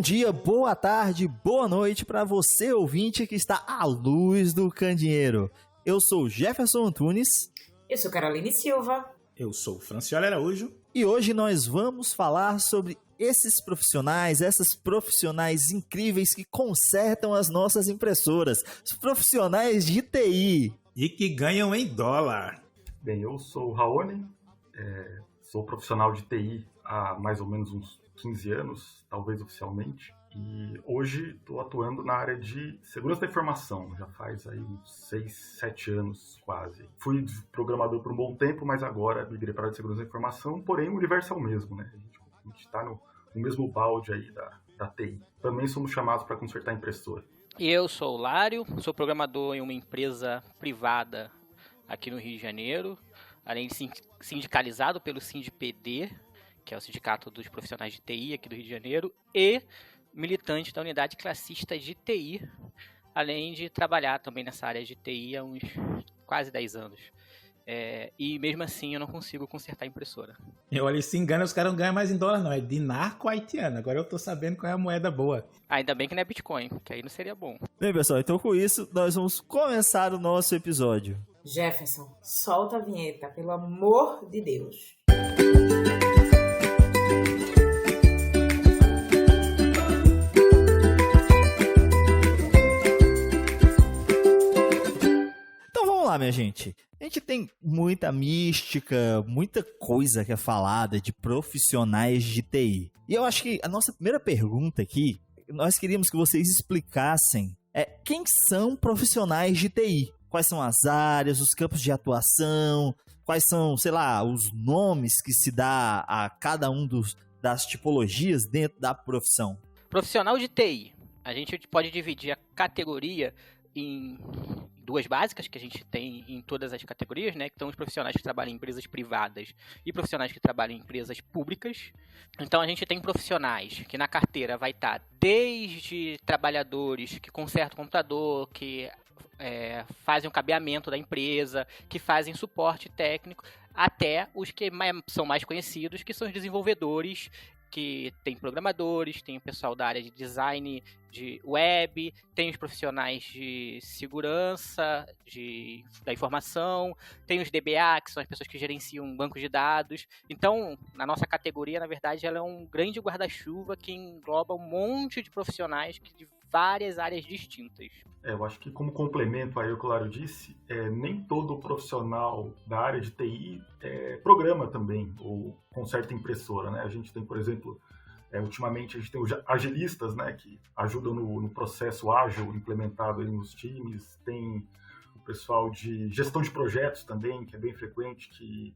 Bom dia, boa tarde, boa noite para você ouvinte que está à luz do candeeiro. Eu sou Jefferson Antunes. Eu sou Caroline Silva. Eu sou Francioli Araújo. E hoje nós vamos falar sobre esses profissionais, essas profissionais incríveis que consertam as nossas impressoras. Os profissionais de TI. E que ganham em dólar. Bem, eu sou o Raoni, sou profissional de TI há mais ou menos uns 15 anos, talvez oficialmente. E hoje estou atuando na área de segurança da informação, já faz aí uns 6, 7 anos quase. Fui programador por um bom tempo, mas agora migrei para a área de segurança da informação, porém o universo é o mesmo, né? A gente está no mesmo balde aí da TI. Também somos chamados para consertar impressora. E eu sou o Lário, sou programador em uma empresa privada aqui no Rio de Janeiro, além de sindicalizado pelo SINDPD, que é o Sindicato dos Profissionais de TI aqui do Rio de Janeiro, e militante da unidade classista de TI, além de trabalhar também nessa área de TI há uns quase 10 anos. E mesmo assim eu não consigo consertar a impressora. E olha, se engana, os caras não ganham mais em dólar não, é dinarco haitiano. Agora eu tô sabendo qual é a moeda boa. Ainda bem que não é Bitcoin, que aí não seria bom. Bem, pessoal, então com isso nós vamos começar o nosso episódio. Jefferson, solta a vinheta, pelo amor de Deus. Então vamos lá, minha gente. A gente tem muita mística, muita coisa que é falada de profissionais de TI. E eu acho que a nossa primeira pergunta aqui, nós queríamos que vocês explicassem quem são profissionais de TI? Quais são as áreas, os campos de atuação, quais são, sei lá, os nomes que se dá a cada um das tipologias dentro da profissão? Profissional de TI. A gente pode dividir a categoria em duas básicas que a gente tem em todas as categorias, né? Que são os profissionais que trabalham em empresas privadas e profissionais que trabalham em empresas públicas. Então a gente tem profissionais que na carteira vai estar desde trabalhadores que consertam o computador, que fazem o cabeamento da empresa, que fazem suporte técnico, até os que são mais conhecidos, que são os desenvolvedores, que tem programadores, tem o pessoal da área de design de web, tem os profissionais de segurança da informação, tem os DBA, que são as pessoas que gerenciam bancos de dados. Então, na nossa categoria, na verdade, ela é um grande guarda-chuva que engloba um monte de profissionais de várias áreas distintas. Eu acho que como complemento aí ao que o Lário disse, nem todo profissional da área de TI programa também, ou conserta impressora, né? A gente tem, por exemplo, ultimamente a gente tem os agilistas, né, que ajudam no processo ágil implementado aí nos times, tem o pessoal de gestão de projetos também, que é bem frequente, que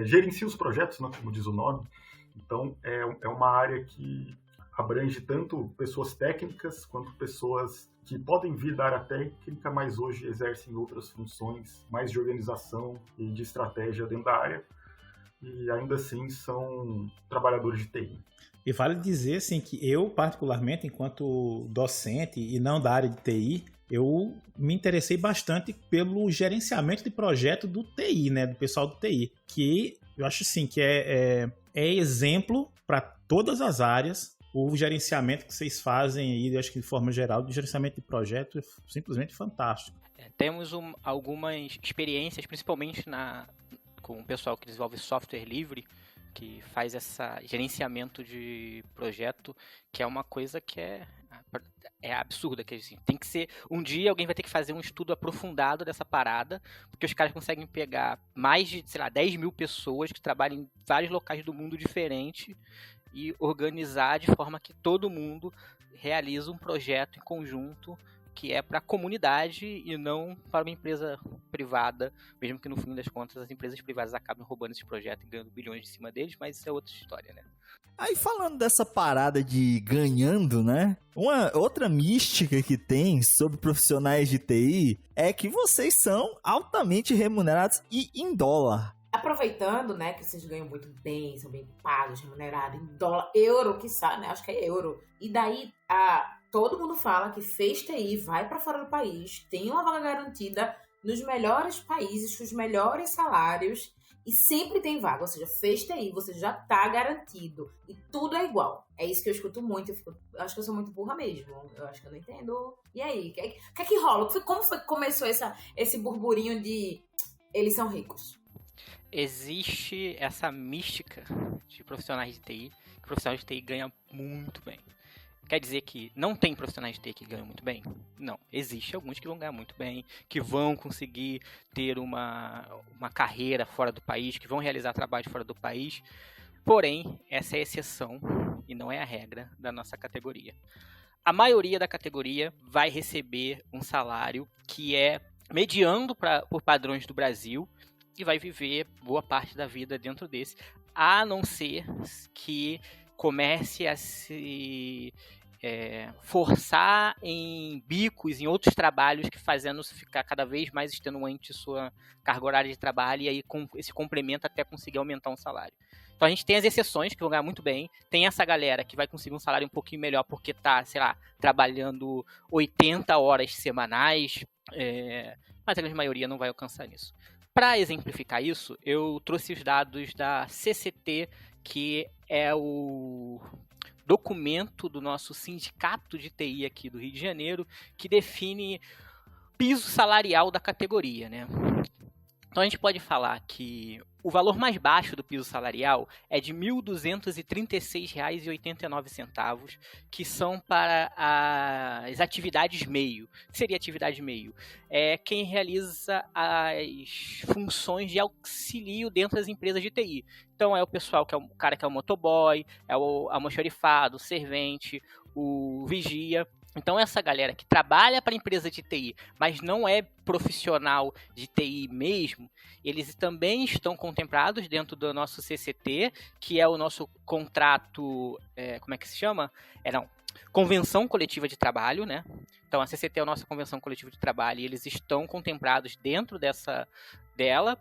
gerencia os projetos, né, como diz o nome. Então, é uma área que abrange tanto pessoas técnicas quanto pessoas que podem vir da área técnica, mas hoje exercem outras funções mais de organização e de estratégia dentro da área, e ainda assim são trabalhadores de TI. E vale dizer assim, que eu, particularmente, enquanto docente e não da área de TI, eu me interessei bastante pelo gerenciamento de projeto do TI, né, do pessoal do TI, que eu acho assim, que é exemplo para todas as áreas. O gerenciamento que vocês fazem aí, eu acho que de forma geral, do gerenciamento de projeto é simplesmente fantástico. Temos algumas experiências, principalmente com o pessoal que desenvolve software livre, que faz esse gerenciamento de projeto, que é uma coisa que é absurda. Que, assim, tem que ser... Um dia alguém vai ter que fazer um estudo aprofundado dessa parada, porque os caras conseguem pegar mais de, 10 mil pessoas que trabalham em vários locais do mundo diferentes e organizar de forma que todo mundo realiza um projeto em conjunto que é para a comunidade e não para uma empresa privada, mesmo que no fim das contas as empresas privadas acabem roubando esse projeto e ganhando bilhões de cima deles, mas isso é outra história, né? Aí falando dessa parada de ganhando, né? Uma outra mística que tem sobre profissionais de TI é que vocês são altamente remunerados e em dólar. Aproveitando, né, que vocês ganham muito bem, são bem pagos, remunerados em dólar, euro, quiçá, né? Acho que é euro. E daí, todo mundo fala que fez TI, vai para fora do país, tem uma vaga garantida nos melhores países, com os melhores salários. e sempre tem vaga, ou seja, fez TI, você já tá garantido e tudo é igual. É isso que eu escuto muito, eu acho que eu sou muito burra mesmo, eu acho que eu não entendo. E aí, o que é que rola? Como foi que começou esse burburinho de eles são ricos? Existe essa mística de profissionais de TI, que profissionais de TI ganham muito bem. Quer dizer que não tem profissionais de TI que ganham muito bem? Não. Existe alguns que vão ganhar muito bem, que vão conseguir ter uma carreira fora do país, que vão realizar trabalho fora do país. Porém, essa é a exceção e não é a regra da nossa categoria. A maioria da categoria vai receber um salário que é mediano por padrões do Brasil e vai viver boa parte da vida dentro desse, a não ser que comece a se forçar em bicos, em outros trabalhos, que fazendo ficar cada vez mais extenuante sua carga horária de trabalho, e aí esse complemento até conseguir aumentar um salário. Então a gente tem as exceções que vão ganhar muito bem, tem essa galera que vai conseguir um salário um pouquinho melhor porque tá, sei lá, trabalhando 80 horas semanais, mas a grande maioria não vai alcançar isso. Para exemplificar isso, eu trouxe os dados da CCT, que é o documento do nosso sindicato de TI aqui do Rio de Janeiro, que define piso salarial da categoria, né? Então a gente pode falar que o valor mais baixo do piso salarial é de R$ 1.236,89, que são para as atividades meio. O que seria atividade meio? É quem realiza as funções de auxílio dentro das empresas de TI. Então é o pessoal que é o cara que é o motoboy, é o almoxarifado, o servente, o vigia. Então essa galera que trabalha para a empresa de TI, mas não é profissional de TI mesmo, eles também estão contemplados dentro do nosso CCT, que é o nosso contrato, como é que se chama? Convenção Coletiva de Trabalho, né? Então a CCT é a nossa Convenção Coletiva de Trabalho e eles estão contemplados dentro dela.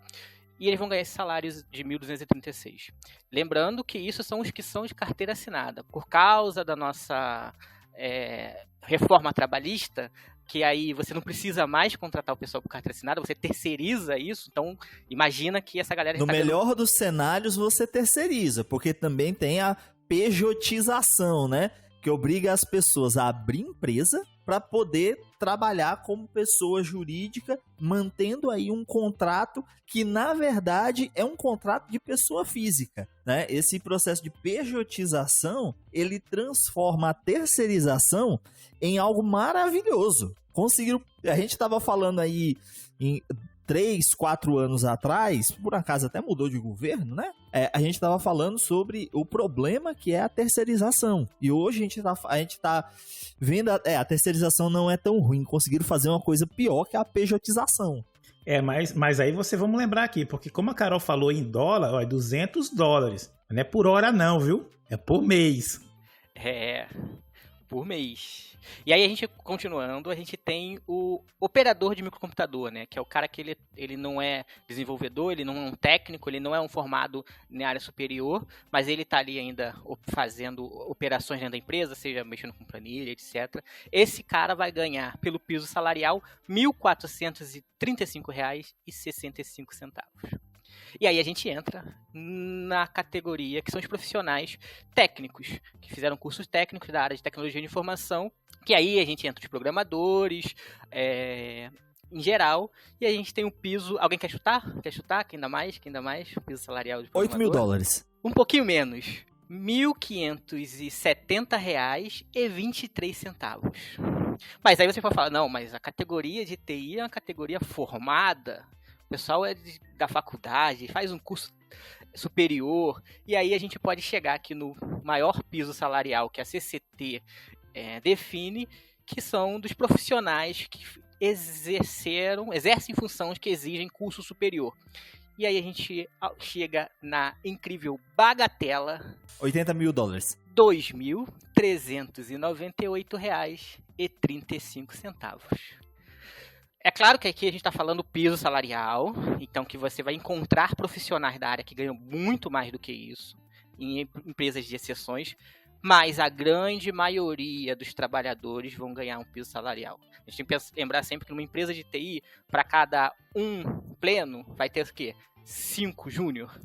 E eles vão ganhar esses salários de 1.236. Lembrando que isso são os que são de carteira assinada. Por causa da nossa reforma trabalhista, que aí você não precisa mais contratar o pessoal por carteira assinada, você terceiriza isso. Então imagina que essa galera... No melhor dos cenários, você terceiriza, porque também tem a pejotização, né? Que obriga as pessoas a abrir empresa para poder trabalhar como pessoa jurídica, mantendo aí um contrato que, na verdade, é um contrato de pessoa física, né? Esse processo de pejotização, ele transforma a terceirização em algo maravilhoso. A gente estava falando aí em 3, 4 anos atrás, por acaso até mudou de governo, né? A gente estava falando sobre o problema que é a terceirização. E hoje a gente tá vendo a terceirização não é tão ruim. Conseguiram fazer uma coisa pior, que é a pejotização. Mas aí vamos lembrar aqui, porque como a Carol falou em dólar, é $200. Não é por hora não, viu? É por mês. Por mês. E aí a gente, continuando, a gente tem o operador de microcomputador, né? Que é o cara que ele não é desenvolvedor, ele não é um técnico, ele não é um formado na área superior, mas ele tá ali ainda fazendo operações dentro da empresa, seja mexendo com planilha, etc. Esse cara vai ganhar, pelo piso salarial, R$ 1.435,65. E aí a gente entra na categoria que são os profissionais técnicos, que fizeram cursos técnicos da área de tecnologia de informação, que aí a gente entra os programadores, em geral, e a gente tem um piso... Alguém quer chutar? Quem dá mais? O piso salarial de programador? $8.000. Um pouquinho menos. R$ 1.570,23. Mas aí você pode falar, não, mas a categoria de TI é uma categoria formada... O pessoal é da faculdade, faz um curso superior, e aí a gente pode chegar aqui no maior piso salarial que a CCT define, que são dos profissionais que exercem funções que exigem curso superior. E aí a gente chega na incrível bagatela... $80.000. R$ 2.398,35. É claro que aqui a gente está falando piso salarial, então que você vai encontrar profissionais da área que ganham muito mais do que isso, em empresas de exceções, mas a grande maioria dos trabalhadores vão ganhar um piso salarial. A gente tem que lembrar sempre que numa empresa de TI, para cada um pleno, vai ter o quê? 5 júnior.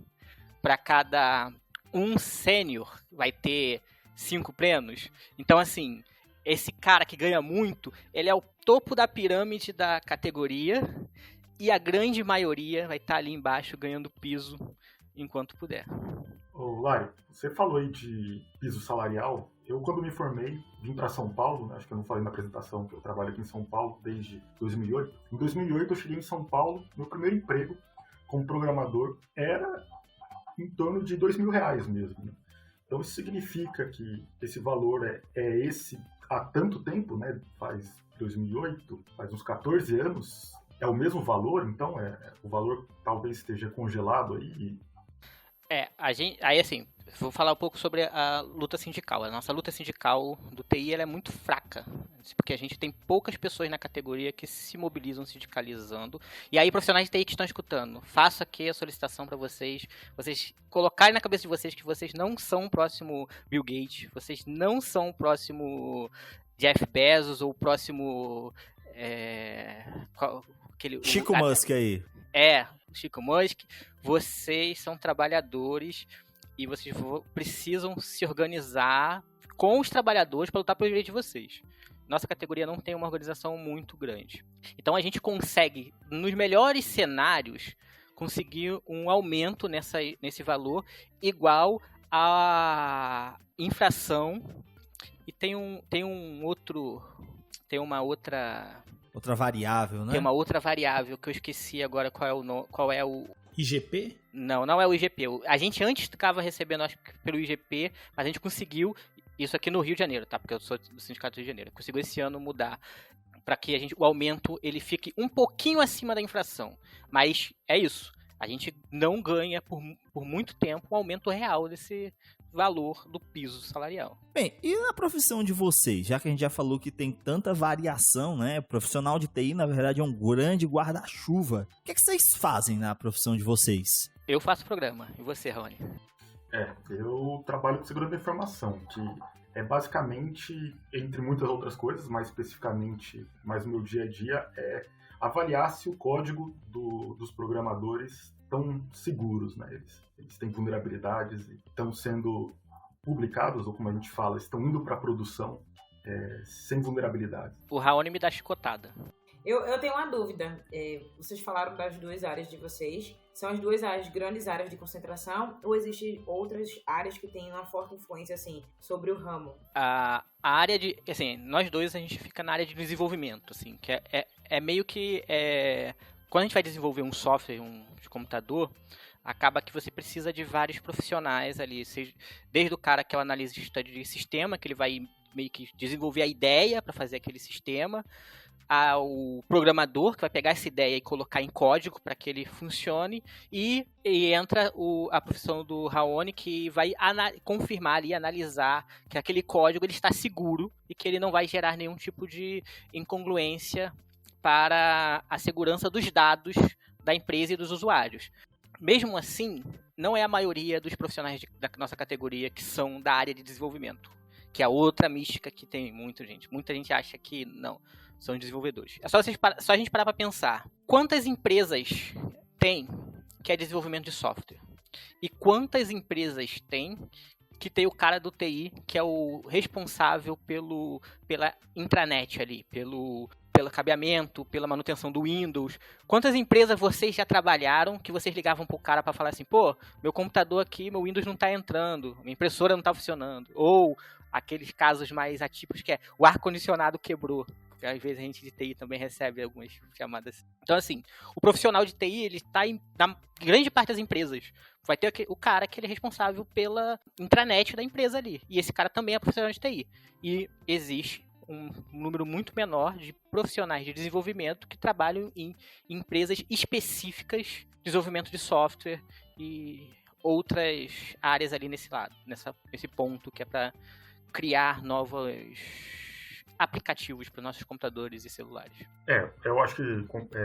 Para cada 1 sênior, vai ter 5 plenos. Então, assim, esse cara que ganha muito, ele é o topo da pirâmide da categoria e a grande maioria vai estar ali embaixo ganhando piso enquanto puder. Ô, Lari, você falou aí de piso salarial. Eu, quando me formei, vim para São Paulo, né? Acho que eu não falei na apresentação que eu trabalho aqui em São Paulo desde 2008. Em 2008 eu cheguei em São Paulo, meu primeiro emprego como programador era em torno de R$2.000 mesmo, né? Então isso significa que esse valor é esse há tanto tempo, né? Faz 2008, faz uns 14 anos, é o mesmo valor, então o valor talvez esteja congelado aí. Aí assim, vou falar um pouco sobre a luta sindical. A nossa luta sindical do TI ela é muito fraca, porque a gente tem poucas pessoas na categoria que se mobilizam sindicalizando. E aí, profissionais de TI que estão escutando, faço aqui a solicitação para vocês colocarem na cabeça de vocês que vocês não são o próximo Bill Gates, vocês não são o próximo Jeff Bezos ou o próximo... Chico Musk aí. Chico Musk, vocês são trabalhadores e vocês precisam se organizar com os trabalhadores para lutar pelo direito de vocês. Nossa categoria não tem uma organização muito grande. Então a gente consegue, nos melhores cenários, conseguir um aumento nesse valor igual à inflação. E tem uma outra variável, né? Tem uma outra variável que eu esqueci agora qual é o... IGP? Não é o IGP. A gente antes ficava recebendo, acho que pelo IGP, mas a gente conseguiu, isso aqui no Rio de Janeiro, tá? Porque eu sou do Sindicato do Rio de Janeiro. Conseguiu esse ano mudar para que o aumento ele fique um pouquinho acima da inflação. Mas é isso. A gente não ganha por muito tempo um aumento real desse valor do piso salarial. Bem, e na profissão de vocês? Já que a gente já falou que tem tanta variação, né? Profissional de TI, na verdade, é um grande guarda-chuva. O que vocês fazem na profissão de vocês? Eu faço programa. E você, Rony? Eu trabalho com segurança da informação, que é basicamente, entre muitas outras coisas, mais especificamente, mais o meu dia a dia, é avaliar se o código dos programadores estão seguros, né? Eles têm vulnerabilidades e estão sendo publicados, ou como a gente fala, estão indo para a produção sem vulnerabilidade. O Raoni me dá chicotada. Eu tenho uma dúvida. Vocês falaram das duas áreas de vocês. São as duas grandes áreas de concentração ou existem outras áreas que têm uma forte influência, assim, sobre o ramo? A área de... Assim, nós dois, a gente fica na área de desenvolvimento, assim, que é meio que... Quando a gente vai desenvolver um software, de computador, acaba que você precisa de vários profissionais ali, desde o cara que é o analista de sistema, que ele vai meio que desenvolver a ideia para fazer aquele sistema, ao programador, que vai pegar essa ideia e colocar em código para que ele funcione, e entra a profissão do Raoni, que vai confirmar ali, analisar que aquele código ele está seguro e que ele não vai gerar nenhum tipo de incongruência para a segurança dos dados da empresa e dos usuários. Mesmo assim, não é a maioria dos profissionais da nossa categoria que são da área de desenvolvimento, que é a outra mística que tem muita gente. Muita gente acha que não, são desenvolvedores. É só a gente parar para pensar. Quantas empresas tem que é desenvolvimento de software? E quantas empresas tem que tem o cara do TI, que é o responsável pela intranet ali, pelo cabeamento, pela manutenção do Windows? Quantas empresas vocês já trabalharam que vocês ligavam pro cara para falar assim, pô, meu computador aqui, meu Windows não tá entrando, minha impressora não tá funcionando? Ou aqueles casos mais atípicos que o ar-condicionado quebrou. Porque às vezes a gente de TI também recebe algumas chamadas. Então, assim, o profissional de TI, ele está na grande parte das empresas. Vai ter o cara que ele é responsável pela intranet da empresa ali. E esse cara também é profissional de TI. E existe um número muito menor de profissionais de desenvolvimento que trabalham em empresas específicas de desenvolvimento de software e outras áreas ali nesse lado, nesse ponto que é para criar novos aplicativos para nossos computadores e celulares. Eu acho que,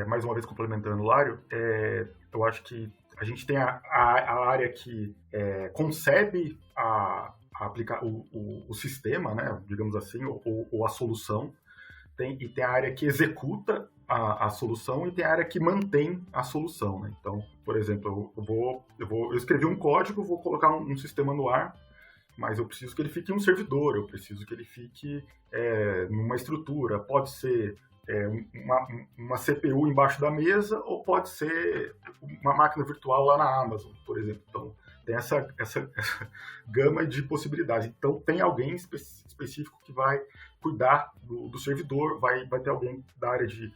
mais uma vez complementando o Lário, eu acho que a gente tem a área que concebe aplicar o sistema, né, digamos assim, ou a solução, e tem a área que executa a solução e tem a área que mantém a solução, né? Então, por exemplo, eu escrevi um código, vou colocar um sistema no ar, mas eu preciso que ele fique em um servidor, eu preciso que ele fique numa estrutura, pode ser uma CPU embaixo da mesa ou pode ser uma máquina virtual lá na Amazon, por exemplo. Então, tem essa gama de possibilidades. Então, tem alguém específico que vai cuidar do servidor, vai ter alguém da área de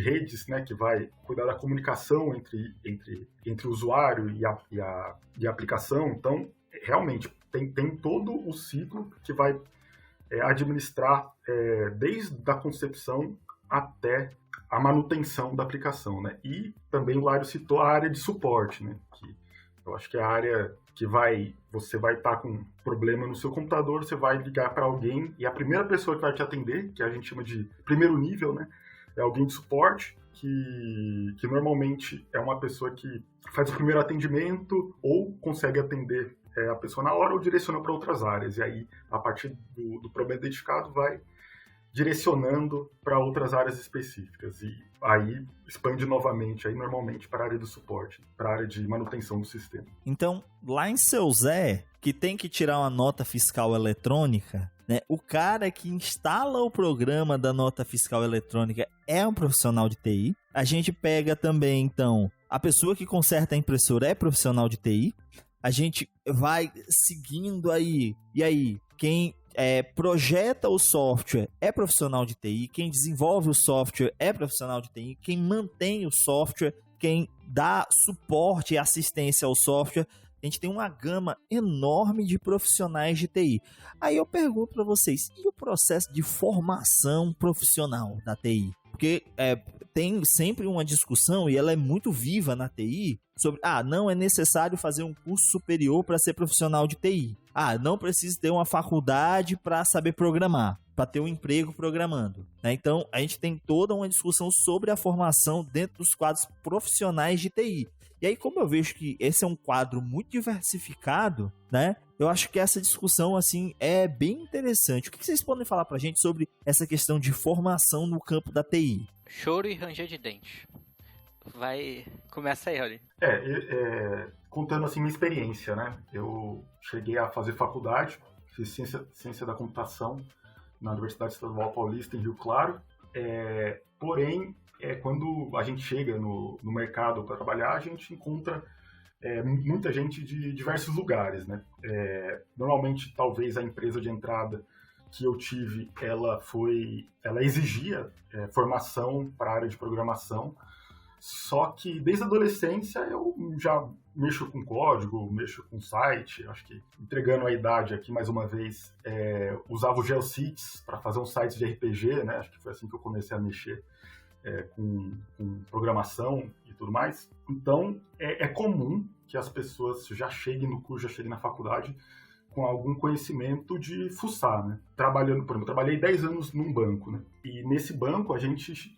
redes, né, que vai cuidar da comunicação entre o usuário e a aplicação. Então, realmente, tem todo o ciclo que vai administrar desde a concepção até a manutenção da aplicação, né? E também o Lário citou a área de suporte, né? Que eu acho que é a área que você vai estar com um problema no seu computador, você vai ligar para alguém e a primeira pessoa que vai te atender, que a gente chama de primeiro nível, né? É alguém de suporte, que normalmente é uma pessoa que faz o primeiro atendimento ou consegue atender a pessoa na hora ou direciona para outras áreas. E aí, a partir do problema identificado, vai direcionando para outras áreas específicas. E aí expande novamente, aí normalmente para a área do suporte, para a área de manutenção do sistema. Então, lá em Seu Zé, que tem que tirar uma nota fiscal eletrônica, né, o cara que instala o programa da nota fiscal eletrônica é um profissional de TI. A gente pega também, então, a pessoa que conserta a impressora é profissional de TI. A gente vai seguindo aí. E aí, quem projeta o software é profissional de TI, quem desenvolve o software é profissional de TI, quem mantém o software, quem dá suporte e assistência ao software. A gente tem uma gama enorme de profissionais de TI. Aí eu pergunto para vocês, e o processo de formação profissional da TI? Porque tem sempre uma discussão, e ela é muito viva na TI, sobre, não é necessário fazer um curso superior para ser profissional de TI. Não precisa ter uma faculdade para saber programar, para ter um emprego programando, né? Então, a gente tem toda uma discussão sobre a formação dentro dos quadros profissionais de TI. E aí, como eu vejo que esse é um quadro muito diversificado, né? Eu acho que essa discussão, assim, é bem interessante. O que vocês podem falar pra gente sobre essa questão de formação no campo da TI? Choro e ranger de dente. Começa aí, Raul. Contando, assim, minha experiência, né? Eu cheguei a fazer faculdade, fiz ciência da computação na Universidade Estadual Paulista, em Rio Claro. Porém, quando a gente chega no mercado para trabalhar, a gente encontra muita gente de diversos lugares, né? Normalmente, talvez a empresa de entrada que eu tive, ela exigia formação para a área de programação, só que desde a adolescência eu já mexo com código, mexo com site, acho que entregando a idade aqui mais uma vez, usava o GeoCities para fazer um site de RPG, né? Acho que foi assim que eu comecei a mexer com programação e tudo mais. Então, é comum que as pessoas já cheguem no curso, já cheguem na faculdade com algum conhecimento de fuçar, né? Trabalhando, por exemplo, eu trabalhei 10 anos num banco, né? E nesse banco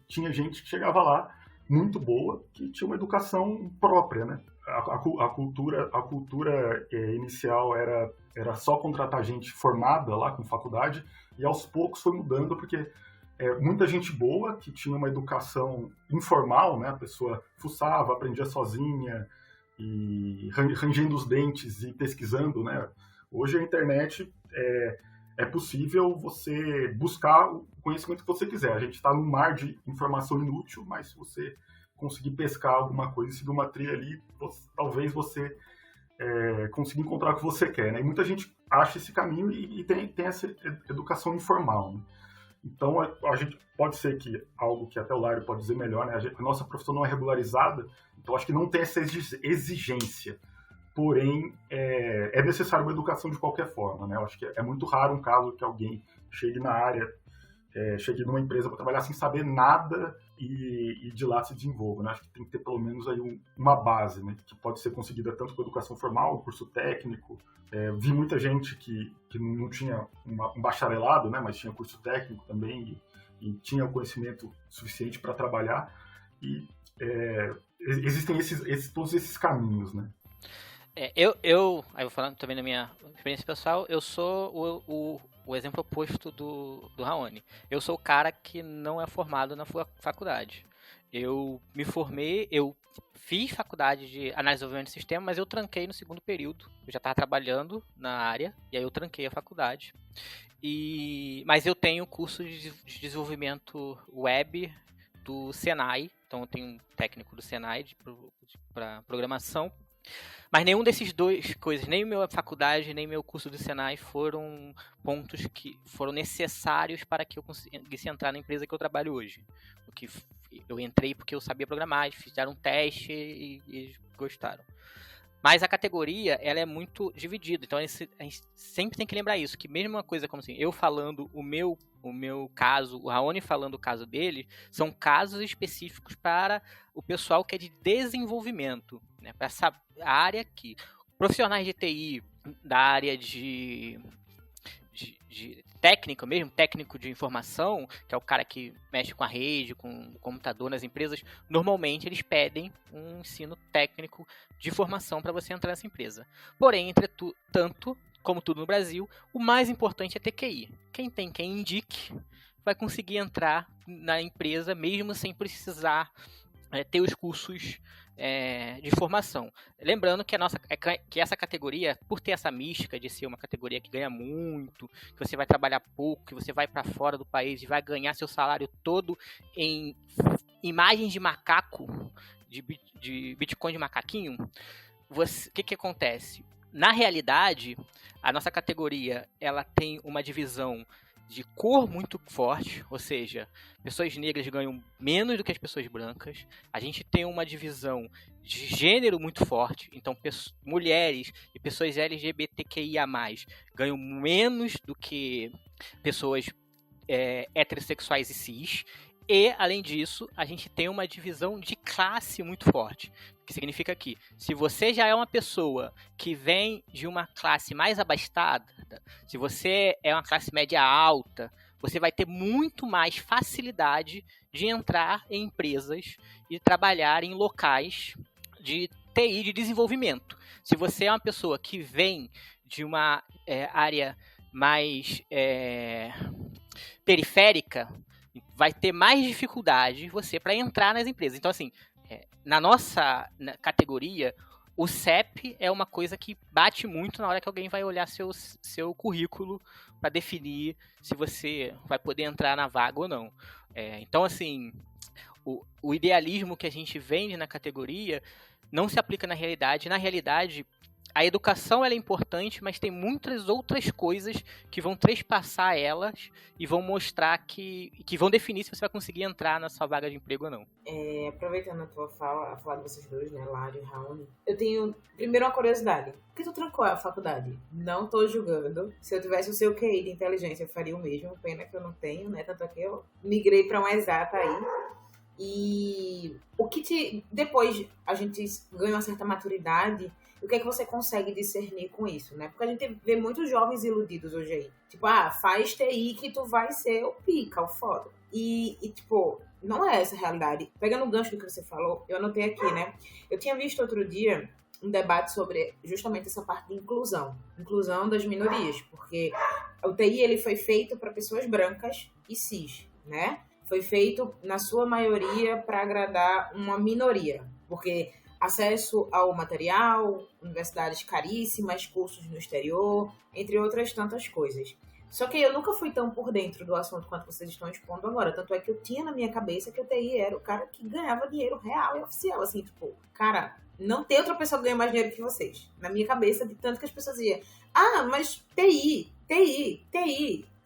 tinha gente que chegava lá muito boa, que tinha uma educação própria, né? A cultura inicial era só contratar gente formada lá com faculdade, e aos poucos foi mudando, porque muita gente boa que tinha uma educação informal, né? A pessoa fuçava, aprendia sozinha, e rangendo os dentes e pesquisando, né? Hoje a internet é possível você buscar o conhecimento que você quiser. A gente está num mar de informação inútil, mas se você conseguir pescar alguma coisa e seguir uma trilha ali, talvez você consiga encontrar o que você quer, né? E muita gente acha esse caminho e tem essa educação informal, né? Então, a gente pode ser que algo que até o Lário pode dizer melhor, né? A nossa profissão não é regularizada, então acho que não tem essa exigência. Porém, é necessário uma educação de qualquer forma, né? Eu acho que é muito raro um caso que alguém chegue na área, chegue numa empresa para trabalhar sem saber nada e de lá se desenvolva, né? Acho que tem que ter pelo menos aí uma base, né? Que pode ser conseguida tanto com educação formal, curso técnico. Vi muita gente que não tinha um bacharelado, né? Mas tinha curso técnico também e tinha o conhecimento suficiente para trabalhar. E existem todos esses caminhos, né? Aí vou falando também da minha experiência pessoal, eu sou o exemplo oposto do Raoni. Eu sou o cara que não é formado na faculdade. Eu me formei, eu fiz faculdade de análise e desenvolvimento de sistema, mas eu tranquei no segundo período. Eu já estava trabalhando na área, e aí eu tranquei a faculdade. Mas eu tenho curso de desenvolvimento web do Senai, então eu tenho um técnico do Senai para programação. Mas nenhum desses dois coisas, nem minha faculdade, nem meu curso do Senai foram pontos que foram necessários para que eu conseguisse entrar na empresa que eu trabalho hoje. Porque eu entrei porque eu sabia programar, fizeram um teste e gostaram. Mas a categoria, ela é muito dividida. Então a gente sempre tem que lembrar isso, que mesmo uma coisa como assim, eu falando o meu caso, o Raoni falando o caso dele, são casos específicos para o pessoal que é de desenvolvimento, né? Para essa área que profissionais de TI da área de técnico mesmo, técnico de informação, que é o cara que mexe com a rede, com o computador nas empresas, normalmente eles pedem um ensino técnico de formação para você entrar nessa empresa. Porém, entretanto, como tudo no Brasil, o mais importante é ter QI. Quem tem quem indique vai conseguir entrar na empresa mesmo sem precisar ter os cursos de formação. Lembrando que essa categoria, por ter essa mística de ser uma categoria que ganha muito, que você vai trabalhar pouco, que você vai para fora do país e vai ganhar seu salário todo em imagens de macaco, de Bitcoin de macaquinho, o que acontece? Na realidade, a nossa categoria ela tem uma divisão de cor muito forte, ou seja, pessoas negras ganham menos do que as pessoas brancas. A gente tem uma divisão de gênero muito forte, então mulheres e pessoas LGBTQIA+, ganham menos do que pessoas heterossexuais e cis. E, além disso, a gente tem uma divisão de classe muito forte, que significa que se você já é uma pessoa que vem de uma classe mais abastada, se você é uma classe média alta, você vai ter muito mais facilidade de entrar em empresas e trabalhar em locais de TI, de desenvolvimento. Se você é uma pessoa que vem de uma área mais periférica, vai ter mais dificuldade você para entrar nas empresas. Então, assim, na nossa categoria, o CEP é uma coisa que bate muito na hora que alguém vai olhar seu currículo para definir se você vai poder entrar na vaga ou não. Então, assim, o idealismo que a gente vende na categoria não se aplica na realidade. Na realidade, a educação ela é importante, mas tem muitas outras coisas que vão trespassar elas e vão mostrar que vão definir se você vai conseguir entrar na sua vaga de emprego ou não. Aproveitando a tua fala, a falar de vocês dois, né, Lari e Raoni, eu tenho primeiro uma curiosidade. Por que tu trancou a faculdade? Não tô julgando. Se eu tivesse o seu QI de inteligência, eu faria o mesmo. Pena que eu não tenho, né? Tanto que eu migrei para uma exata aí. E o que depois a gente ganha uma certa maturidade, o que é que você consegue discernir com isso, né? Porque a gente vê muitos jovens iludidos hoje aí. Tipo, faz TI que tu vai ser o pica, o foda. E tipo, não é essa a realidade. Pegando o gancho do que você falou, eu anotei aqui, né? Eu tinha visto outro dia um debate sobre justamente essa parte de inclusão das minorias, porque o TI ele foi feito para pessoas brancas e cis, né? Foi feito, na sua maioria, para agradar uma minoria, porque acesso ao material, universidades caríssimas, cursos no exterior, entre outras tantas coisas. Só que eu nunca fui tão por dentro do assunto quanto vocês estão expondo agora. Tanto é que eu tinha na minha cabeça que o TI era o cara que ganhava dinheiro real e oficial. Assim, tipo, cara, não tem outra pessoa que ganha mais dinheiro que vocês. Na minha cabeça, de tanto que as pessoas diziam, mas TI.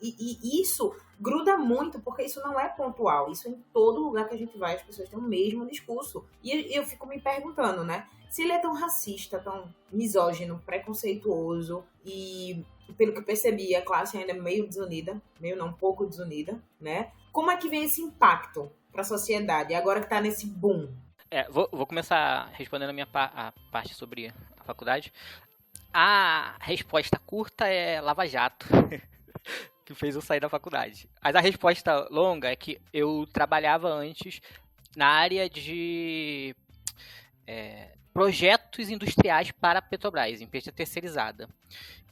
E isso gruda muito, porque isso não é pontual. Isso em todo lugar que a gente vai, as pessoas têm o mesmo discurso. E eu fico me perguntando, né? Se ele é tão racista, tão misógino, preconceituoso e, pelo que eu percebi, a classe ainda é meio desunida, um pouco desunida, né? Como é que vem esse impacto para a sociedade, agora que tá nesse boom? Vou começar respondendo a minha parte sobre a faculdade. A resposta curta é Lava Jato. Que fez eu sair da faculdade. Mas a resposta longa é que eu trabalhava antes na área de projetos projetos industriais para a Petrobras, empresa terceirizada.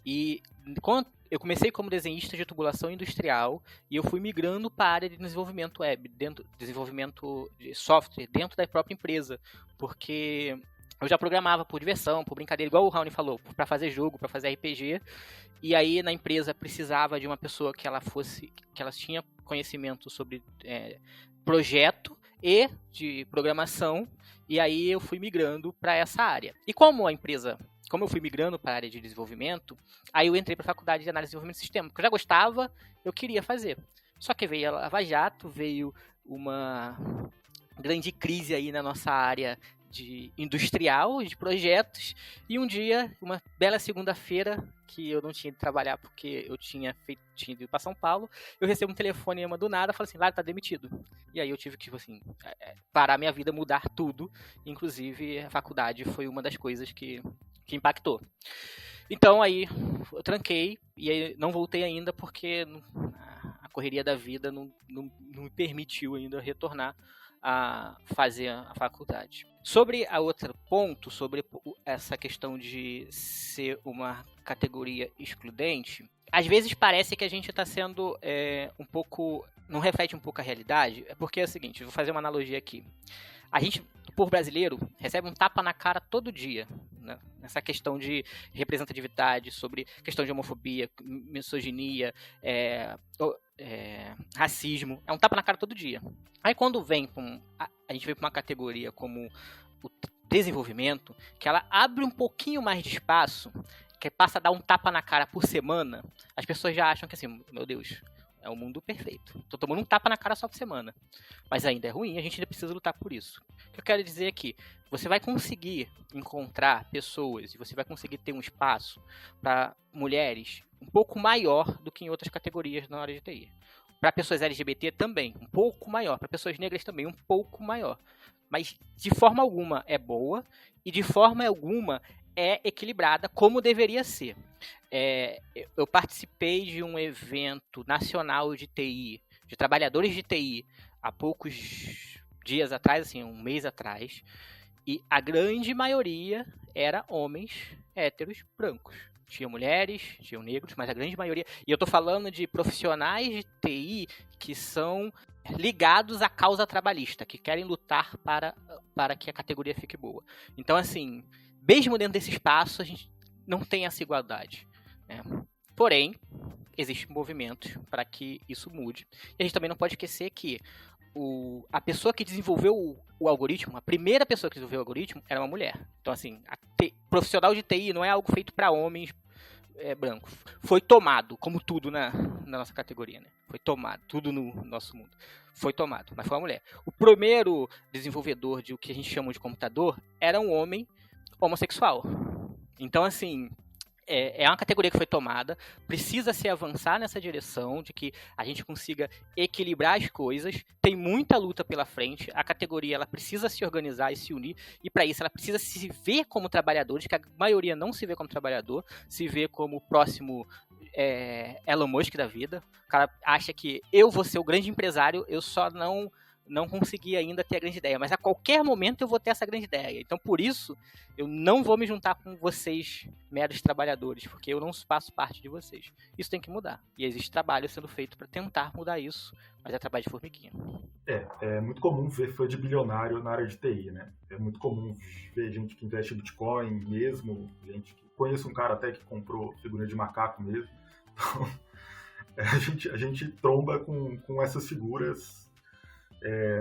E quando eu comecei como desenhista de tubulação industrial e eu fui migrando para a área de desenvolvimento web, desenvolvimento de software dentro da própria empresa, porque eu já programava por diversão, por brincadeira, igual o Raoni falou, para fazer jogo, para fazer RPG. E aí na empresa precisava de uma pessoa que ela tinha conhecimento sobre projeto e de programação. E aí eu fui migrando para essa área. E como eu fui migrando para a área de desenvolvimento, aí eu entrei para a faculdade de análise de desenvolvimento de sistema, porque eu já gostava, eu queria fazer. Só que veio a Lava Jato, veio uma grande crise aí na nossa área de industrial, de projetos, e um dia, uma bela segunda-feira, que eu não tinha de trabalhar porque eu tinha ido para São Paulo, eu recebo um telefonema do nada, falo assim, Lara, tá demitido. E aí eu tive que, assim, parar minha vida, mudar tudo, inclusive a faculdade foi uma das coisas que impactou. Então aí eu tranquei e aí não voltei ainda porque a correria da vida não me permitiu ainda retornar a fazer a faculdade. Sobre a outro ponto, sobre essa questão de ser uma categoria excludente, às vezes parece que a gente está sendo um pouco... não reflete um pouco a realidade, porque é o seguinte, vou fazer uma analogia aqui. A gente, o povo brasileiro, recebe um tapa na cara todo dia, né? Nessa questão de representatividade, sobre questão de homofobia, misoginia, racismo. É um tapa na cara todo dia. Aí quando a gente vem para uma categoria como o desenvolvimento, que ela abre um pouquinho mais de espaço, que passa a dar um tapa na cara por semana, as pessoas já acham que assim, meu Deus, é o mundo perfeito. Tô tomando um tapa na cara só por semana. Mas ainda é ruim, a gente ainda precisa lutar por isso. O que eu quero dizer é que você vai conseguir encontrar pessoas e você vai conseguir ter um espaço para mulheres um pouco maior do que em outras categorias na área de TI. Para pessoas LGBT também, um pouco maior. Para pessoas negras também, um pouco maior. Mas de forma alguma é boa e de forma alguma é equilibrada como deveria ser. Eu participei de um evento nacional de TI, de trabalhadores de TI, há poucos dias atrás, assim, um mês atrás, e a grande maioria era homens héteros brancos. Tinha mulheres, tinham negros, mas a grande maioria... E eu estou falando de profissionais de TI que são ligados à causa trabalhista, que querem lutar para que a categoria fique boa. Então, assim, mesmo dentro desse espaço, a gente não tem essa igualdade, né? Porém, existem movimentos para que isso mude. E a gente também não pode esquecer que a pessoa que desenvolveu o algoritmo, a primeira pessoa que desenvolveu o algoritmo, era uma mulher. Então, assim, profissional de TI não é algo feito para homens brancos. Foi tomado, como tudo na nossa categoria, né? Foi tomado, tudo no nosso mundo. Foi tomado, mas foi uma mulher. O primeiro desenvolvedor de o que a gente chama de computador era um homem homossexual. Então, assim, é uma categoria que foi tomada, precisa se avançar nessa direção de que a gente consiga equilibrar as coisas, tem muita luta pela frente, a categoria ela precisa se organizar e se unir, e para isso ela precisa se ver como trabalhadores, que a maioria não se vê como trabalhador, se vê como o próximo Elon Musk da vida. O cara acha que eu vou ser o grande empresário, eu só não consegui ainda ter a grande ideia, mas a qualquer momento eu vou ter essa grande ideia. Então, por isso, eu não vou me juntar com vocês, meros trabalhadores, porque eu não faço parte de vocês. Isso tem que mudar. E existe trabalho sendo feito para tentar mudar isso, mas é trabalho de formiguinha. É muito comum ver fã de bilionário na área de TI, né? É muito comum ver gente que investe em Bitcoin mesmo, gente que... Conheço um cara até que comprou figura de macaco mesmo. Então, a gente tromba com essas figuras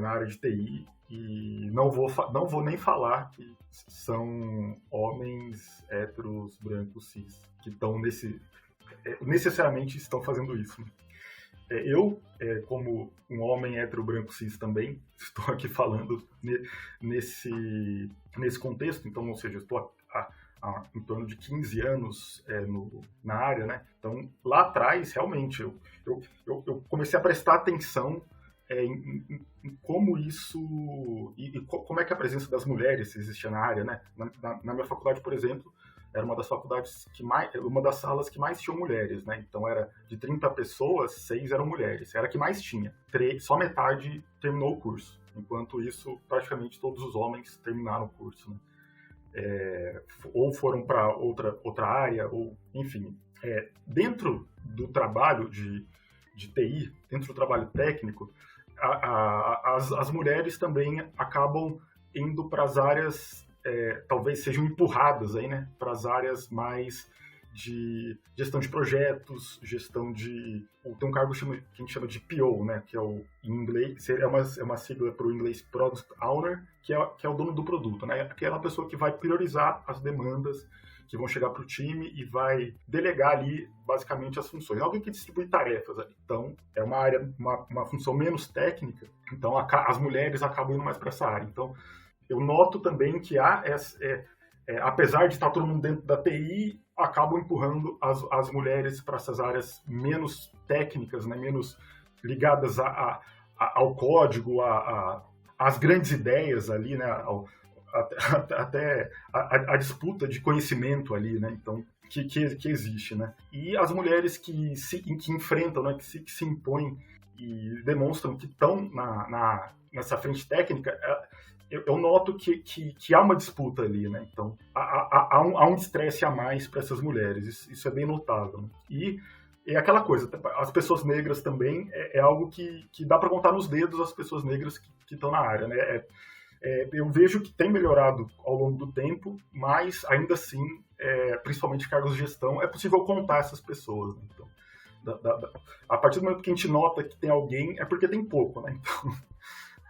na área de TI, e não vou nem falar que são homens héteros, brancos, cis, que estão necessariamente estão fazendo isso, né? Eu, como um homem hétero, branco, cis também, estou aqui falando nesse contexto, então, ou seja, estou há em torno de 15 anos na área, né? Então, lá atrás, realmente, eu comecei a prestar atenção em como isso e como é que a presença das mulheres existia na área, né? Na minha faculdade, por exemplo, era uma das faculdades uma das salas que mais tinham mulheres, né? Então era de 30 pessoas, 6 eram mulheres, era a que mais tinha. Só metade terminou o curso, enquanto isso praticamente todos os homens terminaram o curso, né? ou foram para outra área, ou enfim. Dentro do trabalho de TI, dentro do trabalho técnico, as mulheres também acabam indo para as áreas, talvez sejam empurradas aí, né, para as áreas mais de gestão de projetos, gestão de... Tem um cargo que a gente chama de PO, né, que é em inglês, é uma sigla para o inglês Product Owner, que é o dono do produto, né, que é uma pessoa que vai priorizar as demandas que vão chegar para o time e vai delegar ali, basicamente, as funções. Alguém que distribui tarefas ali. Então, é uma área, uma função menos técnica, então as mulheres acabam indo mais para essa área. Então, eu noto também que apesar de estar todo mundo dentro da TI, acabam empurrando as mulheres para essas áreas menos técnicas, né, menos ligadas ao código, às grandes ideias ali, né, até a disputa de conhecimento ali, né, então, que existe, né. E as mulheres que enfrentam, né, que se impõem e demonstram que estão nessa frente técnica, eu noto que há uma disputa ali, né? Então, há um estresse a mais para essas mulheres. Isso é bem notável. Né? E aquela coisa, as pessoas negras também é algo que dá para contar nos dedos as pessoas negras que estão na área, né? Eu vejo que tem melhorado ao longo do tempo, mas ainda assim, principalmente cargos de gestão, é possível contar essas pessoas. Né? Então, a partir do momento que a gente nota que tem alguém, é porque tem pouco, né? Então...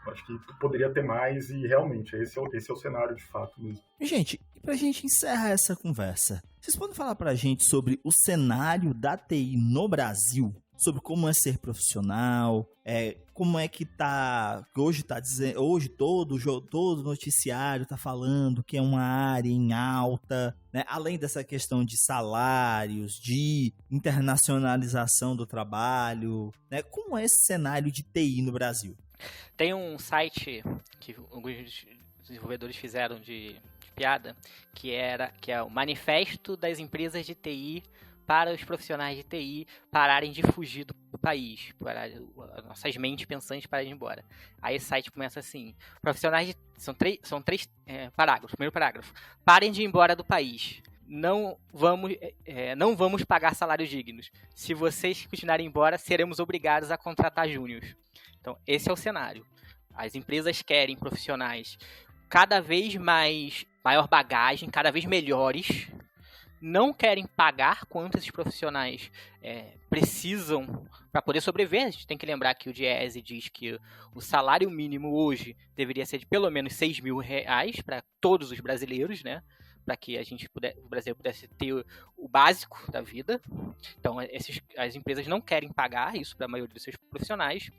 Acho que poderia ter mais e realmente esse é o cenário de fato mesmo. Gente, e pra gente encerrar essa conversa, vocês podem falar pra gente sobre o cenário da TI no Brasil? Sobre como é ser profissional, como é que tá... Hoje todo noticiário tá falando que é uma área em alta, né? Além dessa questão de salários, de internacionalização do trabalho, né? Como é esse cenário de TI no Brasil? Tem um site que alguns desenvolvedores fizeram de piada, que é o Manifesto das Empresas de TI para os profissionais de TI pararem de fugir do país, para nossas mentes pensantes pararem de ir embora. Aí esse site começa assim: profissionais de... São três parágrafos. Primeiro parágrafo: parem de ir embora do país. Não vamos pagar salários dignos. Se vocês continuarem embora, seremos obrigados a contratar júniors. Então, esse é o cenário. As empresas querem profissionais cada vez maior bagagem, cada vez melhores. Não querem pagar quanto esses profissionais precisam para poder sobreviver. A gente tem que lembrar que o Diese diz que o salário mínimo hoje deveria ser de pelo menos R$6.000 para todos os brasileiros, né? Para que o Brasil pudesse ter o básico da vida. Então, as empresas não querem pagar isso para a maioria dos seus profissionais.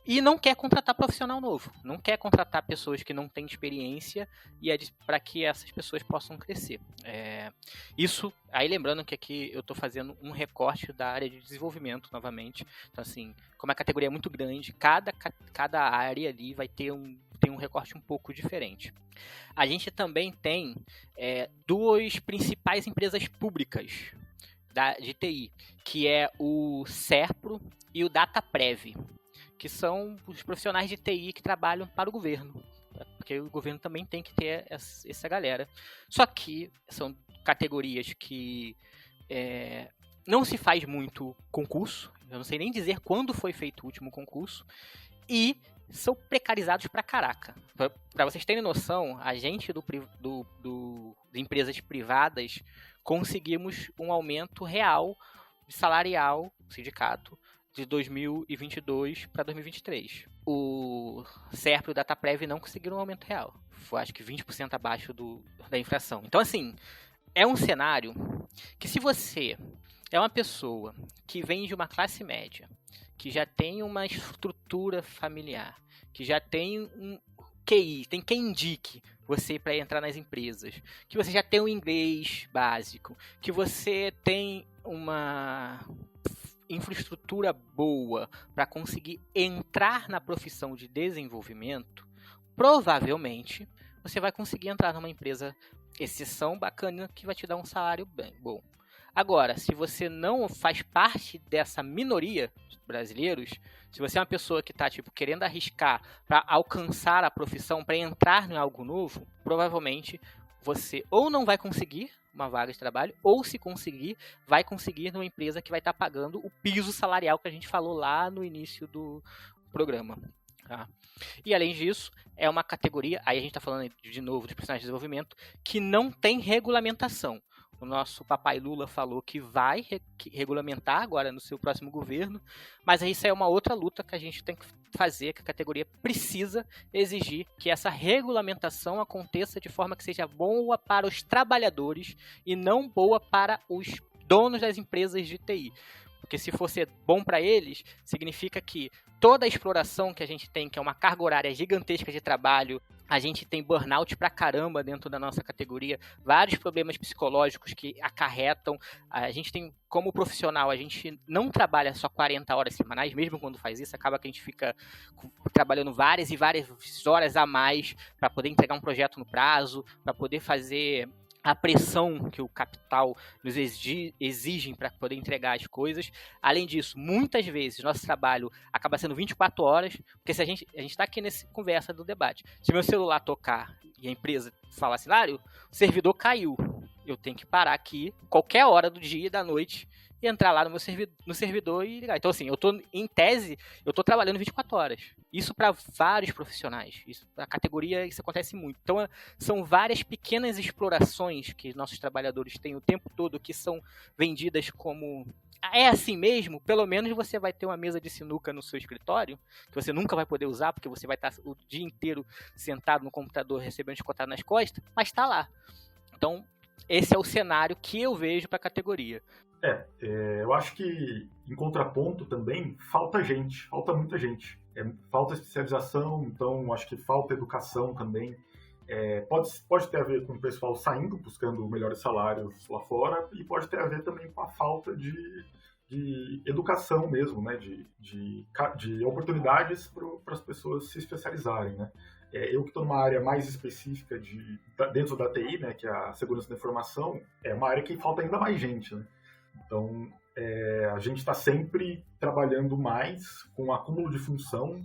E não quer contratar profissional novo. Não quer contratar pessoas que não têm experiência e para que essas pessoas possam crescer. Isso, aí lembrando que aqui eu estou fazendo um recorte da área de desenvolvimento novamente. Então, assim, como a categoria é muito grande, cada área ali vai ter um recorte um pouco diferente. A gente também tem duas principais empresas públicas de TI, que é o Serpro e o Dataprev, que são os profissionais de TI que trabalham para o governo, porque o governo também tem que ter essa galera. Só que são categorias que não se faz muito concurso, eu não sei nem dizer quando foi feito o último concurso, e são precarizados pra caraca. Para vocês terem noção, a gente de empresas privadas conseguimos um aumento real de salarial, sindicato, de 2022 para 2023. O Serpro e o Dataprev não conseguiram um aumento real. Foi, acho que 20% abaixo da inflação. Então, assim, é um cenário que, se você é uma pessoa que vem de uma classe média, que já tem uma estrutura familiar, que já tem um QI, tem quem indique você para entrar nas empresas, que você já tem um inglês básico, que você tem uma infraestrutura boa para conseguir entrar na profissão de desenvolvimento, provavelmente você vai conseguir entrar numa empresa exceção bacana que vai te dar um salário bem bom. Agora, se você não faz parte dessa minoria de brasileiros, se você é uma pessoa que está querendo arriscar para alcançar a profissão, para entrar em algo novo, provavelmente você ou não vai conseguir uma vaga de trabalho, ou se conseguir, vai conseguir numa empresa que vai estar pagando o piso salarial que a gente falou lá no início do programa. Tá? E além disso, é uma categoria, aí a gente está falando de novo dos profissionais de desenvolvimento, que não tem regulamentação. O nosso papai Lula falou que vai regulamentar agora no seu próximo governo, mas isso é uma outra luta que a gente tem que fazer, que a categoria precisa exigir que essa regulamentação aconteça de forma que seja boa para os trabalhadores e não boa para os donos das empresas de TI. Porque se for ser bom para eles, significa que toda a exploração que a gente tem, que é uma carga horária gigantesca de trabalho, a gente tem burnout pra caramba dentro da nossa categoria, vários problemas psicológicos que acarretam. A gente tem, como profissional, a gente não trabalha só 40 horas semanais, mesmo quando faz isso, acaba que a gente fica trabalhando várias e várias horas a mais para poder entregar um projeto no prazo, para poder fazer a pressão que o capital nos exige para poder entregar as coisas. Além disso, muitas vezes nosso trabalho acaba sendo 24 horas, porque se a gente está aqui nessa conversa do debate, se meu celular tocar e a empresa falar assim, o servidor caiu, eu tenho que parar aqui qualquer hora do dia e da noite e entrar lá no servidor e ligar. Então, assim, em tese, eu tô trabalhando 24 horas. Isso para vários profissionais. Isso, a categoria, isso acontece muito. Então, são várias pequenas explorações que nossos trabalhadores têm o tempo todo, que são vendidas como... É assim mesmo? Pelo menos você vai ter uma mesa de sinuca no seu escritório, que você nunca vai poder usar, porque você vai estar o dia inteiro sentado no computador recebendo chicotada nas costas, mas está lá. Então, esse é o cenário que eu vejo para a categoria. Eu acho que, em contraponto também, falta muita gente. Falta especialização, então acho que falta educação também. Pode ter a ver com o pessoal saindo, buscando melhores salários lá fora, e pode ter a ver também com a falta de educação mesmo, né? de oportunidades para as pessoas se especializarem, né? Eu que estou numa área mais específica dentro da TI, né, que é a segurança da informação, é uma área que falta ainda mais gente, né? Então, a gente está sempre trabalhando mais com acúmulo de função.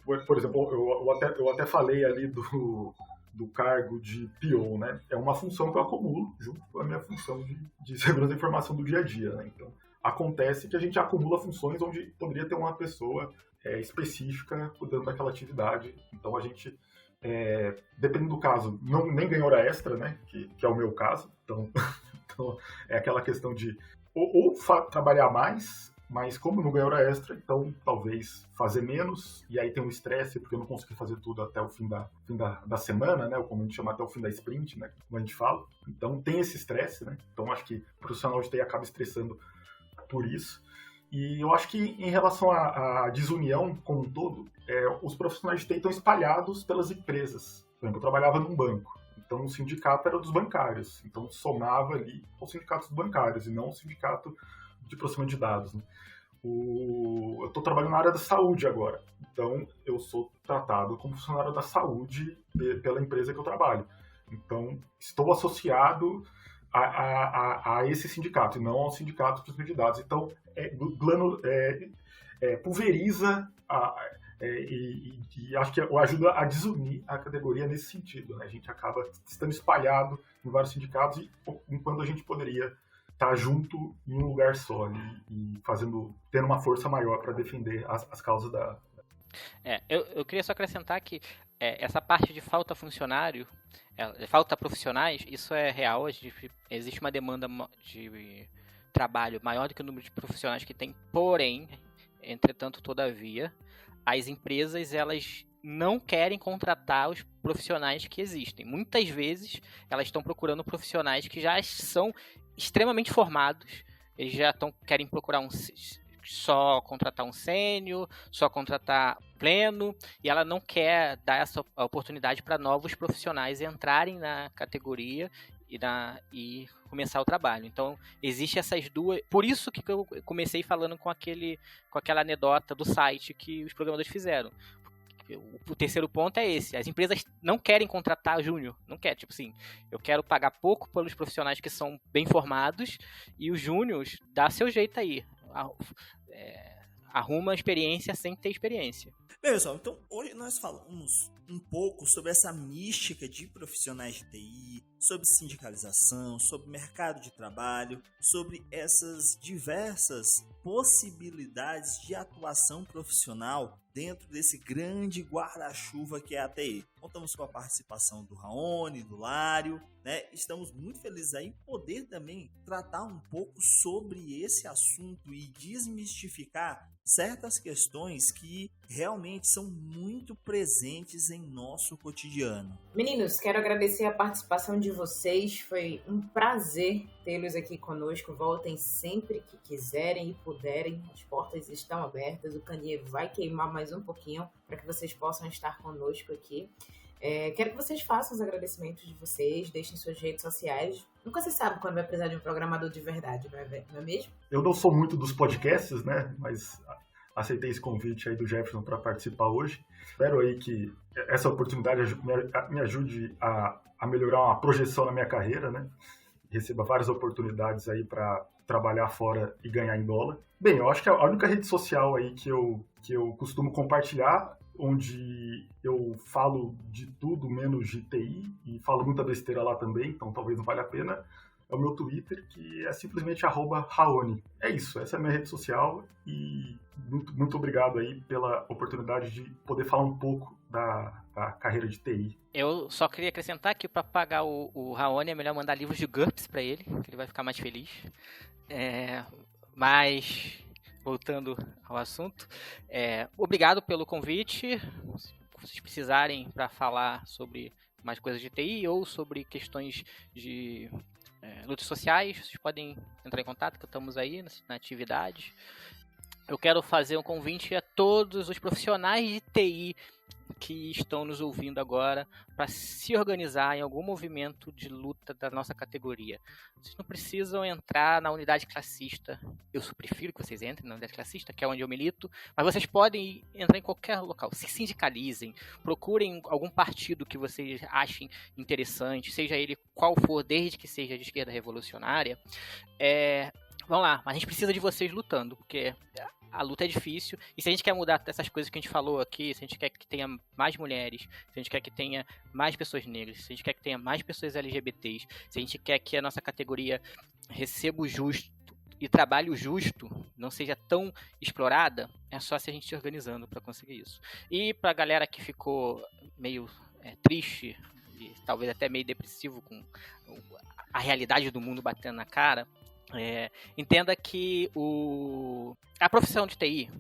Por exemplo, eu até falei ali do cargo de PO, né? É uma função que eu acumulo junto com a minha função de segurança da informação do dia a dia, né? Então, acontece que a gente acumula funções onde poderia ter uma pessoa específica cuidando daquela atividade. Então, a gente, dependendo do caso, nem ganha hora extra, né? Que é o meu caso. Então, é aquela questão de ou trabalhar mais, mas como não ganho hora extra, então talvez fazer menos, e aí tem um estresse, porque eu não consegui fazer tudo até o fim da semana, né? Ou como a gente chama, até o fim da sprint, né? Como a gente fala. Então tem esse estresse, né? Então acho que o profissional de TI acaba estressando por isso. E eu acho que em relação à desunião como um todo, os profissionais de TI estão espalhados pelas empresas. Por exemplo, eu trabalhava num banco. Então, o sindicato era dos bancários. Então, somava ali os sindicatos bancários e não o sindicato de processamento de dados. Né? Eu estou trabalhando na área da saúde agora. Então, eu sou tratado como funcionário da saúde pela empresa que eu trabalho. Então, estou associado a esse sindicato e não ao sindicato de processamento de dados. Então, pulveriza e acho que ajuda a desunir a categoria nesse sentido, né? A gente acaba estando espalhado em vários sindicatos enquanto a gente poderia estar junto em um lugar só e tendo uma força maior para defender as causas da... Eu queria só acrescentar que essa parte de falta funcionário, falta profissionais, isso é real. Existe uma demanda de trabalho maior do que o número de profissionais que tem, porém, entretanto, todavia, as empresas, elas não querem contratar os profissionais que existem. Muitas vezes, elas estão procurando profissionais que já são extremamente formados, eles já querem procurar só contratar um sênior, só contratar pleno, e ela não quer dar essa oportunidade para novos profissionais entrarem na categoria e começar o trabalho. Então, existe essas duas... Por isso que eu comecei falando com aquela anedota do site que os programadores fizeram. O terceiro ponto é esse. As empresas não querem contratar júnior. Não quer. Tipo assim, eu quero pagar pouco pelos profissionais que são bem formados e os júniors dá seu jeito aí. Arruma experiência sem ter experiência. Bem, pessoal, então hoje nós falamos um pouco sobre essa mística de profissionais de TI, sobre sindicalização, sobre mercado de trabalho, sobre essas diversas possibilidades de atuação profissional dentro desse grande guarda-chuva que é a TI. Contamos com a participação do Raoni, do Lário, né? Estamos muito felizes aí em poder também tratar um pouco sobre esse assunto e desmistificar certas questões que realmente são muito presentes em nosso cotidiano. Meninos, quero agradecer a participação de vocês. Foi um prazer tê-los aqui conosco. Voltem sempre que quiserem e puderem. As portas estão abertas. O Kanye vai queimar mais um pouquinho para que vocês possam estar conosco aqui. Quero que vocês façam os agradecimentos de vocês, deixem suas redes sociais. Nunca se sabe quando vai precisar de um programador de verdade, não é mesmo? Eu não sou muito dos podcasts, né? Mas aceitei esse convite aí do Jefferson para participar hoje. Espero aí que essa oportunidade me ajude a melhorar uma projeção na minha carreira, né? Receba várias oportunidades aí para trabalhar fora e ganhar em dólar. Bem, eu acho que a única rede social aí que eu costumo compartilhar, onde eu falo de tudo menos de TI e falo muita besteira lá também, então talvez não valha a pena, é o meu Twitter, que é simplesmente @Raoni. É isso, essa é a minha rede social e muito, muito obrigado aí pela oportunidade de poder falar um pouco da carreira de TI. Eu só queria acrescentar que para pagar o Raoni é melhor mandar livros de GURPS para ele, que ele vai ficar mais feliz. Mas, voltando ao assunto, obrigado pelo convite. Se vocês precisarem para falar sobre mais coisas de TI ou sobre questões de lutas sociais, vocês podem entrar em contato, que estamos aí na atividade. Eu quero fazer um convite a todos os profissionais de TI que estão nos ouvindo agora para se organizar em algum movimento de luta da nossa categoria. Vocês não precisam entrar na unidade classista. Eu prefiro que vocês entrem na unidade classista, que é onde eu milito, mas vocês podem entrar em qualquer local. Se sindicalizem, procurem algum partido que vocês achem interessante, seja ele qual for, desde que seja de esquerda revolucionária. Vamos lá, mas a gente precisa de vocês lutando, porque a luta é difícil, e se a gente quer mudar essas coisas que a gente falou aqui, se a gente quer que tenha mais mulheres, se a gente quer que tenha mais pessoas negras, se a gente quer que tenha mais pessoas LGBTs, se a gente quer que a nossa categoria receba o justo e trabalhe o justo, não seja tão explorada, é só se a gente se organizando para conseguir isso. E pra galera que ficou meio triste, e talvez até meio depressivo com a realidade do mundo batendo na cara, entenda que a profissão de TI,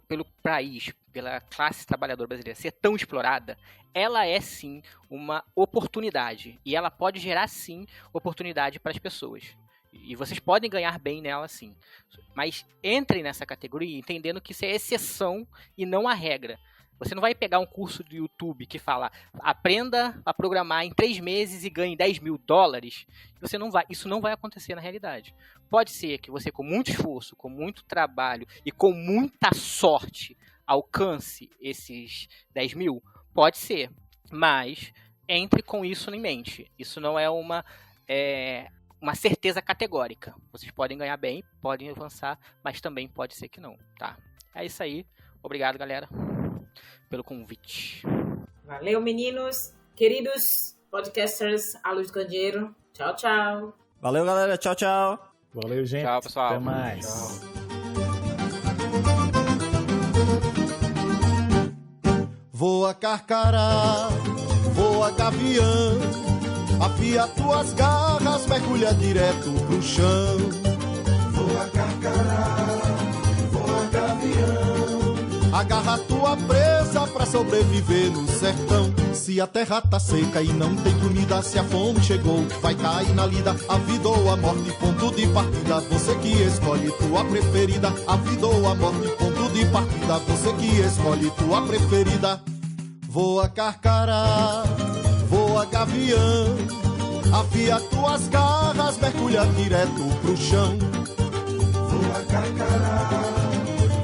pelo país, pela classe trabalhadora brasileira ser tão explorada, ela é sim uma oportunidade. E ela pode gerar sim oportunidade para as pessoas. E vocês podem ganhar bem nela sim. Mas entrem nessa categoria entendendo que isso é exceção e não a regra. Você não vai pegar um curso do YouTube que fala aprenda a programar em 3 meses e ganhe $10.000. Isso não vai acontecer na realidade. Pode ser que você, com muito esforço, com muito trabalho e com muita sorte, alcance esses 10 mil. Pode ser, mas entre com isso em mente. Isso não é uma certeza categórica. Vocês podem ganhar bem, podem avançar, mas também pode ser que não, tá? É isso aí. Obrigado, galera, pelo convite. Valeu, meninos. Queridos podcasters, à luz do candeeiro. Tchau, tchau. Valeu, galera. Tchau, tchau. Valeu, gente. Tchau, pessoal. Até mais. Tchau. Voa carcará, voa gavião, afia tuas garras, mergulha direto pro chão. Voa carcará, voa gavião, agarra tua presa pra sobreviver no sertão. Se a terra tá seca e não tem comida, se a fome chegou, vai cair na lida. A vida ou a morte, ponto de partida, você que escolhe tua preferida. A vida ou a morte, ponto de partida, você que escolhe tua preferida. Voa carcará, voa gavião, afia tuas garras, mergulha direto pro chão. Voa carcará,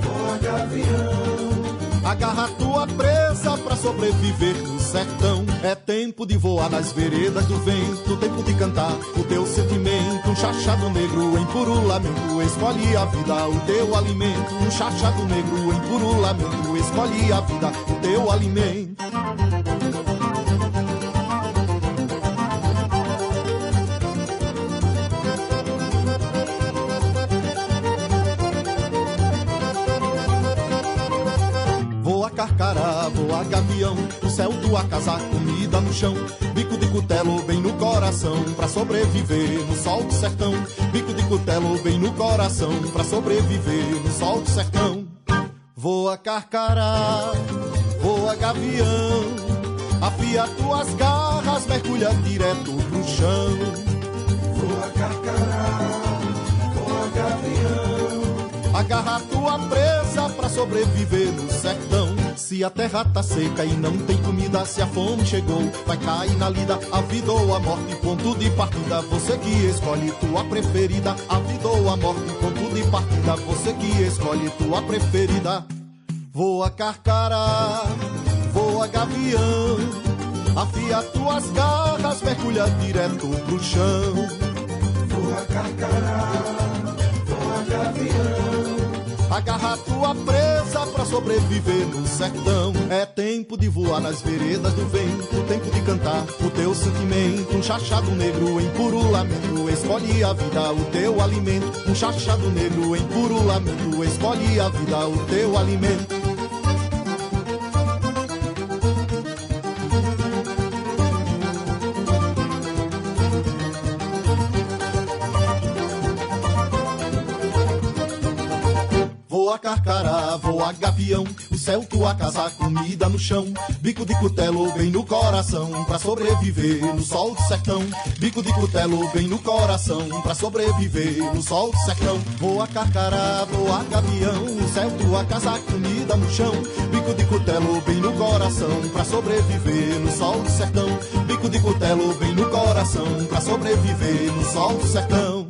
voa gavião, agarra tua presa pra sobreviver no sertão. É tempo de voar nas veredas do vento, tempo de cantar o teu sentimento. Um chachado negro em puro lamento, escolhe a vida, o teu alimento. Um chachado negro em puro lamento, escolhe a vida, o teu alimento. Carcará, voa gavião, o céu tua casa, comida no chão, bico de cutelo bem no coração, pra sobreviver no sol do sertão. Bico de cutelo bem no coração, pra sobreviver no sol do sertão. Voa carcará, voa gavião, afia tuas garras, mergulha direto pro chão. Voa carcará, voa gavião, agarra tua presa pra sobreviver no sertão. Se a terra tá seca e não tem comida, se a fome chegou, vai cair na lida, a vida ou a morte, ponto de partida, você que escolhe tua preferida. A vida ou a morte, ponto de partida, você que escolhe tua preferida. Voa carcará, voa gavião, afia tuas garras, mergulha direto pro chão. Voa carcará, voa gavião, agarra tua presa pra sobreviver no sertão. É tempo de voar nas veredas do vento, tempo de cantar o teu sentimento. Um chachado negro em puro lamento, escolhe a vida, o teu alimento. Um chachado negro em puro lamento, escolhe a vida, o teu alimento. Voa carcará, voa gavião, o céu tua casa, comida no chão. Bico de cutelo bem no coração, pra sobreviver no sol do sertão. Bico de cutelo bem no coração, pra sobreviver no sol do sertão. Voa carcará, voa gavião, o céu tua casa, comida no chão. Bico de cutelo bem no coração, pra sobreviver no sol do sertão. Bico de cutelo bem no coração, pra sobreviver no sol do sertão.